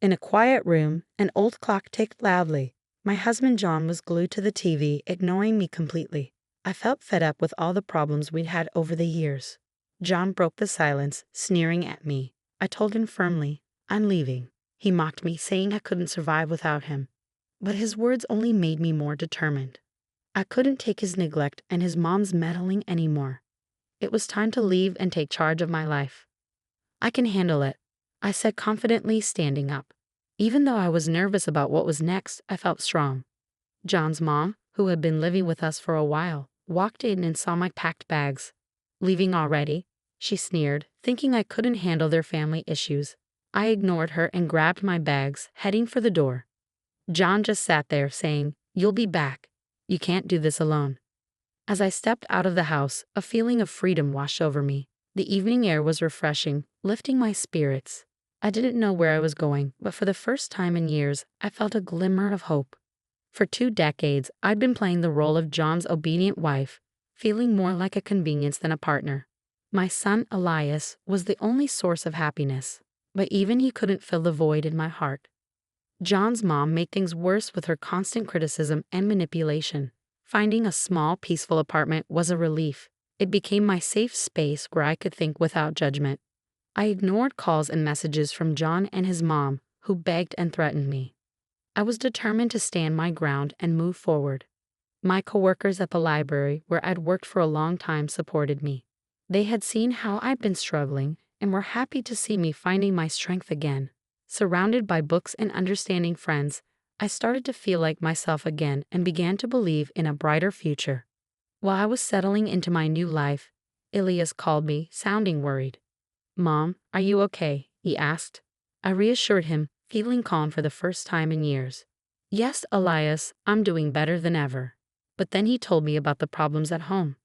In a quiet room, an old clock ticked loudly. My husband John was glued to the TV, ignoring me completely. I felt fed up with all the problems we'd had over the years. John broke the silence, sneering at me. I told him firmly, "I'm leaving." He mocked me, saying I couldn't survive without him. But his words only made me more determined. I couldn't take his neglect and his mom's meddling anymore. It was time to leave and take charge of my life. "I can handle it," I said confidently, standing up. Even though I was nervous about what was next, I felt strong. John's mom, who had been living with us for a while, walked in and saw my packed bags. "Leaving already?" she sneered, thinking I couldn't handle their family issues. I ignored her and grabbed my bags, heading for the door. John just sat there, saying, "You'll be back. You can't do this alone." As I stepped out of the house, a feeling of freedom washed over me. The evening air was refreshing, lifting my spirits. I didn't know where I was going, but for the first time in years, I felt a glimmer of hope. For 2 decades, I'd been playing the role of John's obedient wife, feeling more like a convenience than a partner. My son, Elias, was the only source of happiness, but even he couldn't fill the void in my heart. John's mom made things worse with her constant criticism and manipulation. Finding a small, peaceful apartment was a relief. It became my safe space where I could think without judgment. I ignored calls and messages from John and his mom, who begged and threatened me. I was determined to stand my ground and move forward. My coworkers at the library, where I'd worked for a long time, supported me. They had seen how I'd been struggling and were happy to see me finding my strength again. Surrounded by books and understanding friends, I started to feel like myself again and began to believe in a brighter future. While I was settling into my new life, Elias called me, sounding worried. "Mom, are you okay?" he asked. I reassured him, feeling calm for the first time in years. "Yes, Elias, I'm doing better than ever." But then he told me about the problems at home.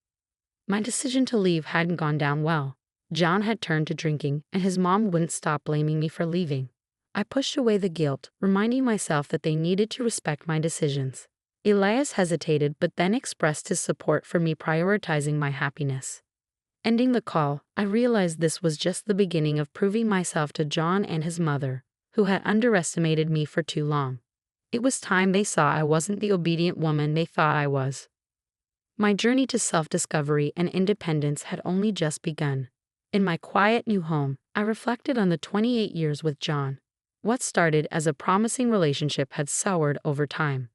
My decision to leave hadn't gone down well. John had turned to drinking, and his mom wouldn't stop blaming me for leaving. I pushed away the guilt, reminding myself that they needed to respect my decisions. Elias hesitated but then expressed his support for me prioritizing my happiness. Ending the call, I realized this was just the beginning of proving myself to John and his mother, who had underestimated me for too long. It was time they saw I wasn't the obedient woman they thought I was. My journey to self-discovery and independence had only just begun. In my quiet new home, I reflected on the 28 years with John. What started as a promising relationship had soured over time.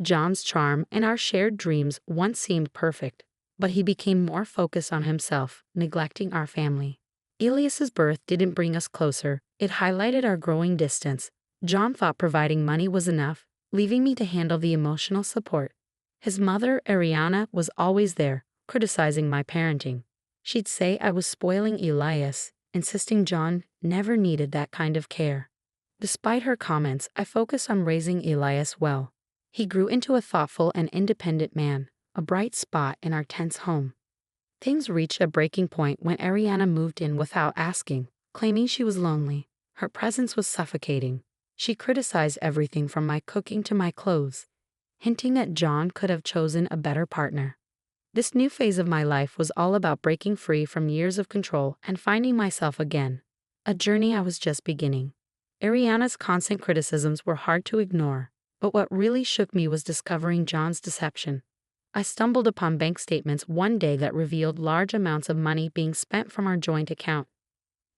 John's charm and our shared dreams once seemed perfect, but he became more focused on himself, neglecting our family. Elias's birth didn't bring us closer, it highlighted our growing distance. John thought providing money was enough, leaving me to handle the emotional support. His mother, Ariana, was always there, criticizing my parenting. She'd say I was spoiling Elias, insisting John never needed that kind of care. Despite her comments, I focused on raising Elias well. He grew into a thoughtful and independent man, a bright spot in our tense home. Things reached a breaking point when Ariana moved in without asking, claiming she was lonely. Her presence was suffocating. She criticized everything from my cooking to my clothes, hinting that John could have chosen a better partner. This new phase of my life was all about breaking free from years of control and finding myself again, a journey I was just beginning. Ariana's constant criticisms were hard to ignore, but what really shook me was discovering John's deception. I stumbled upon bank statements one day that revealed large amounts of money being spent from our joint account.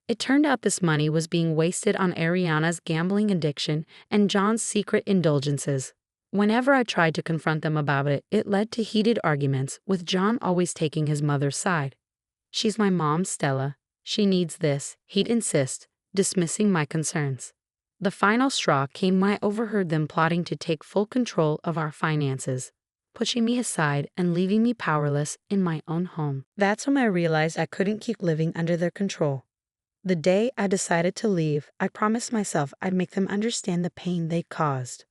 It turned out this money was being wasted on Ariana's gambling addiction and John's secret indulgences. Whenever I tried to confront them about it, it led to heated arguments, with John always taking his mother's side. "She's my mom, Stella. She needs this," he'd insist, dismissing my concerns. The final straw came when I overheard them plotting to take full control of our finances, pushing me aside and leaving me powerless in my own home. That's when I realized I couldn't keep living under their control. The day I decided to leave, I promised myself I'd make them understand the pain they caused.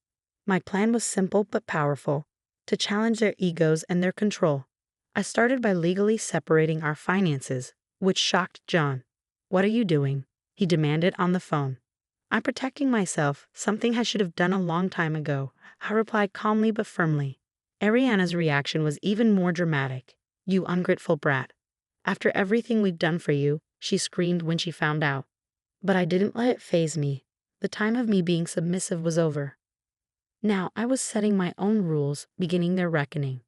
My plan was simple but powerful, to challenge their egos and their control. I started by legally separating our finances, which shocked John. "What are you doing?" he demanded on the phone. "I'm protecting myself, something I should have done a long time ago," I replied calmly but firmly. Ariana's reaction was even more dramatic. "You ungrateful brat. After everything we've done for you," she screamed when she found out. But I didn't let it faze me. The time of me being submissive was over. Now I was setting my own rules, beginning their reckoning.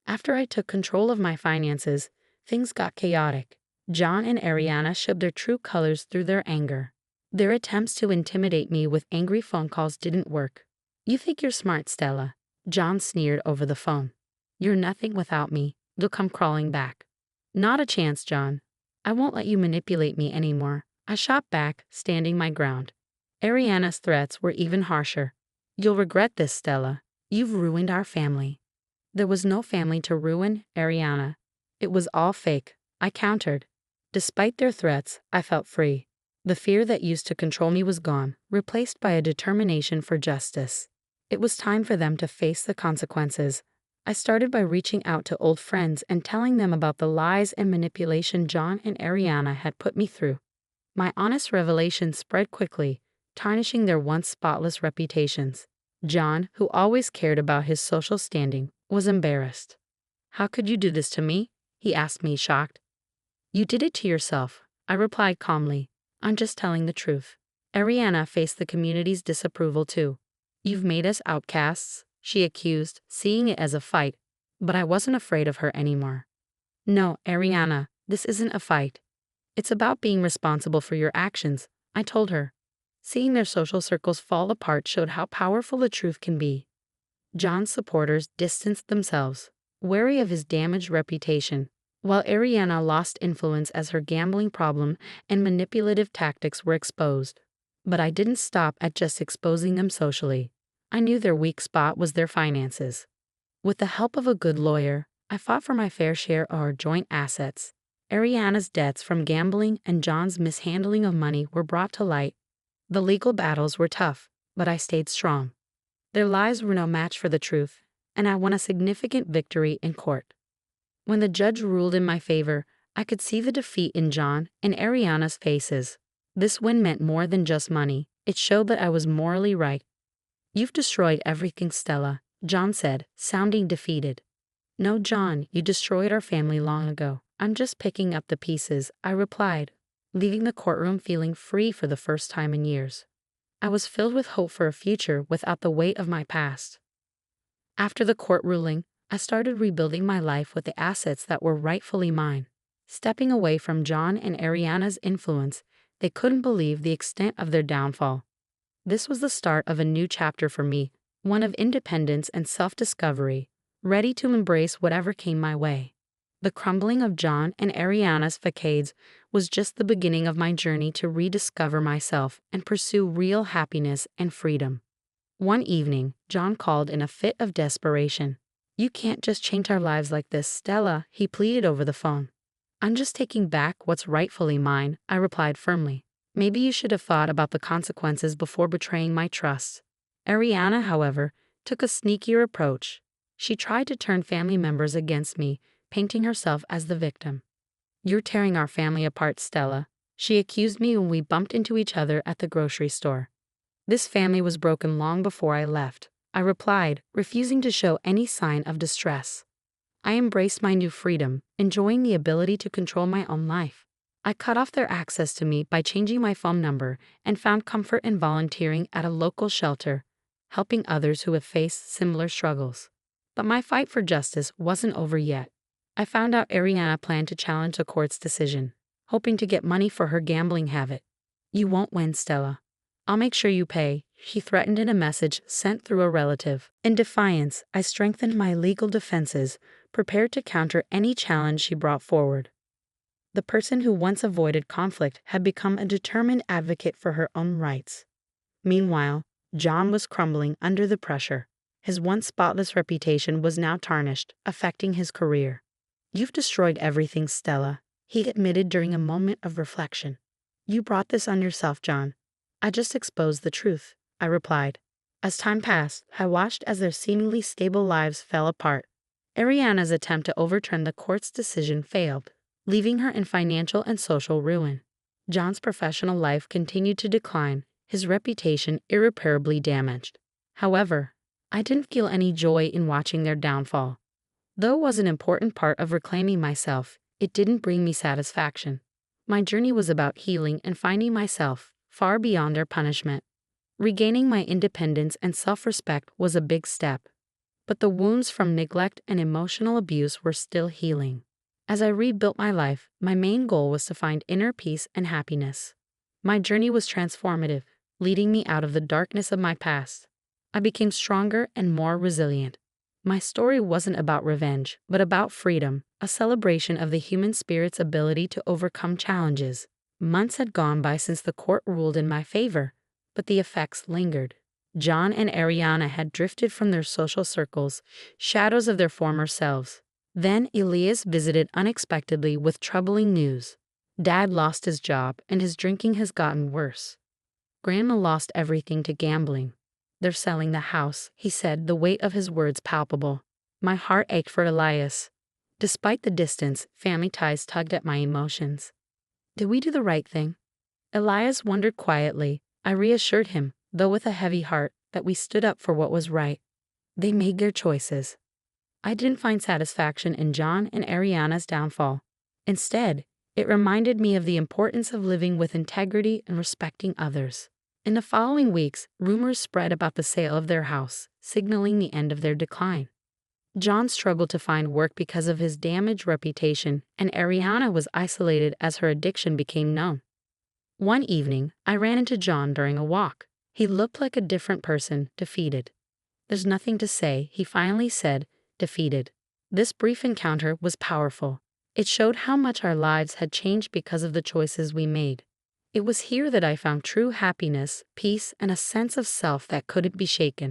After I took control of my finances, things got chaotic. John and Ariana showed their true colors through their anger. Their attempts to intimidate me with angry phone calls didn't work. "You think you're smart, Stella," John sneered over the phone. "You're nothing without me. You'll come crawling back." "Not a chance, John. I won't let you manipulate me anymore," I shot back, standing my ground. Ariana's threats were even harsher. "You'll regret this, Stella. You've ruined our family." "There was no family to ruin, Ariana. It was all fake," I countered. Despite their threats, I felt free. The fear that used to control me was gone, replaced by a determination for justice. It was time for them to face the consequences. I started by reaching out to old friends and telling them about the lies and manipulation John and Ariana had put me through. My honest revelation spread quickly, tarnishing their once spotless reputations. John, who always cared about his social standing, was embarrassed. "How could you do this to me?" he asked me, shocked. "You did it to yourself," I replied calmly. "I'm just telling the truth." Ariana faced the community's disapproval too. "You've made us outcasts," she accused, seeing it as a fight. But I wasn't afraid of her anymore. "No, Ariana, this isn't a fight. It's about being responsible for your actions," I told her. Seeing their social circles fall apart showed how powerful the truth can be. John's supporters distanced themselves, wary of his damaged reputation, while Ariana lost influence as her gambling problem and manipulative tactics were exposed. But I didn't stop at just exposing them socially. I knew their weak spot was their finances. With the help of a good lawyer, I fought for my fair share of our joint assets. Ariana's debts from gambling and John's mishandling of money were brought to light. The legal battles were tough, but I stayed strong. Their lies were no match for the truth, and I won a significant victory in court. When the judge ruled in my favor, I could see the defeat in John and Ariana's faces. This win meant more than just money. It showed that I was morally right. "You've destroyed everything, Stella," John said, sounding defeated. "No, John, you destroyed our family long ago. I'm just picking up the pieces," I replied, leaving the courtroom feeling free for the first time in years. I was filled with hope for a future without the weight of my past. After the court ruling, I started rebuilding my life with the assets that were rightfully mine. Stepping away from John and Ariana's influence, they couldn't believe the extent of their downfall. This was the start of a new chapter for me, one of independence and self-discovery, ready to embrace whatever came my way. The crumbling of John and Ariana's facades was just the beginning of my journey to rediscover myself and pursue real happiness and freedom. One evening, John called in a fit of desperation. "You can't just change our lives like this, Stella," he pleaded over the phone. "I'm just taking back what's rightfully mine," I replied firmly. "Maybe you should have thought about the consequences before betraying my trust." Ariana, however, took a sneakier approach. She tried to turn family members against me, painting herself as the victim. "You're tearing our family apart, Stella," she accused me when we bumped into each other at the grocery store. "This family was broken long before I left," I replied, refusing to show any sign of distress. I embraced my new freedom, enjoying the ability to control my own life. I cut off their access to me by changing my phone number and found comfort in volunteering at a local shelter, helping others who have faced similar struggles. But my fight for justice wasn't over yet. I found out Ariana planned to challenge the court's decision, hoping to get money for her gambling habit. "You won't win, Stella. I'll make sure you pay," she threatened in a message sent through a relative. In defiance, I strengthened my legal defenses, prepared to counter any challenge she brought forward. The person who once avoided conflict had become a determined advocate for her own rights. Meanwhile, John was crumbling under the pressure. His once spotless reputation was now tarnished, affecting his career. "You've destroyed everything, Stella," he admitted during a moment of reflection. "You brought this on yourself, John." "I just exposed the truth," I replied. As time passed, I watched as their seemingly stable lives fell apart. Ariana's attempt to overturn the court's decision failed, leaving her in financial and social ruin. John's professional life continued to decline, his reputation irreparably damaged. However, I didn't feel any joy in watching their downfall. Though it was an important part of reclaiming myself, it didn't bring me satisfaction. My journey was about healing and finding myself, far beyond their punishment. Regaining my independence and self-respect was a big step, but the wounds from neglect and emotional abuse were still healing. As I rebuilt my life, my main goal was to find inner peace and happiness. My journey was transformative, leading me out of the darkness of my past. I became stronger and more resilient. My story wasn't about revenge, but about freedom, a celebration of the human spirit's ability to overcome challenges. Months had gone by since the court ruled in my favor, but the effects lingered. John and Ariana had drifted from their social circles, shadows of their former selves. Then Elias visited unexpectedly with troubling news. Dad lost his job and his drinking has gotten worse. Grandma lost everything to gambling. They're selling the house, he said, the weight of his words palpable. My heart ached for Elias. Despite the distance, family ties tugged at my emotions. Did we do the right thing? Elias wondered quietly. I reassured him, though with a heavy heart, that we stood up for what was right. They made their choices. I didn't find satisfaction in John and Ariana's downfall. Instead, it reminded me of the importance of living with integrity and respecting others. In the following weeks, rumors spread about the sale of their house, signaling the end of their decline. John struggled to find work because of his damaged reputation, and Ariana was isolated as her addiction became known. One evening, I ran into John during a walk. He looked like a different person, defeated. There's nothing to say, he finally said, defeated. This brief encounter was powerful. It showed how much our lives had changed because of the choices we made. It was here that I found true happiness, peace, and a sense of self that couldn't be shaken.